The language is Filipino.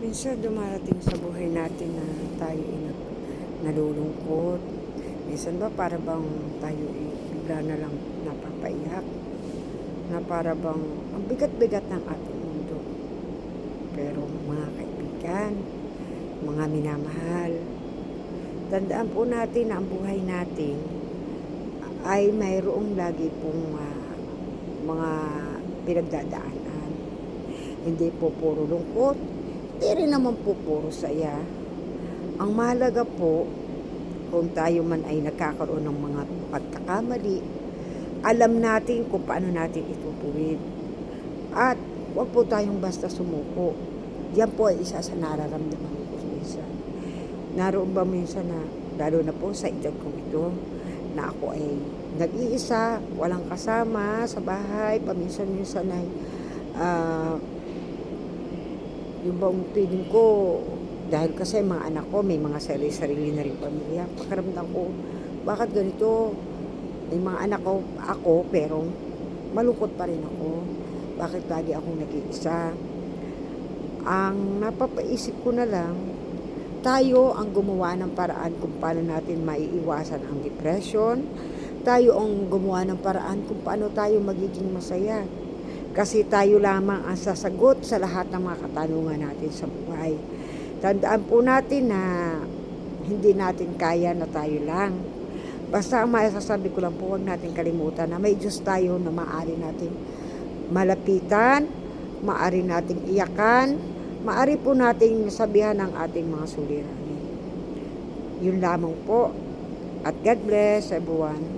Minsan dumarating sa buhay natin na tayo ay nalulungkot. Minsan ba para bang tayo ay bigla na lang napapaiyak, na para bang ang bigat-bigat ng ating mundo. Pero mga kaibigan, mga minamahal, tandaan po natin na ang buhay natin ay mayroong lagi pong mga pinagdadaanan. Hindi po puro lungkot, hindi rin naman po puro saya. Ang mahalaga po, kung tayo man ay nagkakaroon ng mga pagkakamali, alam natin kung paano natin itutuwid. At huwag po tayong basta sumuko. Yan po ay isa sa nararamdaman ko minsan. Naroon ba minsan na, lalo na po sa edad ko ito, na ako ay nag-iisa, walang kasama sa bahay, paminsan-minsan ay yung bang feeling ko, dahil kasi mga anak ko, may mga sarili-sarili na rin pamilya, pakiramdam ko, bakit ganito? May mga anak ko, ako, pero malungkot pa rin ako. Bakit lagi akong nag-iisa? Ang napapaisip ko na lang, tayo ang gumawa ng paraan kung paano natin maiiwasan ang depression. Tayo ang gumawa ng paraan kung paano tayo magiging masaya. Kasi tayo lamang ang sasagot sa lahat ng mga katanungan natin sa buhay. Tandaan po natin na hindi natin kaya na tayo lang. Basta ang masasabi ko lang po, huwag natin kalimutan na may Diyos tayo na maaari nating malapitan, maaari nating iyakan, maaari po nating sabihan ng ating mga suliranin. Yun lamang po. At God bless everyone.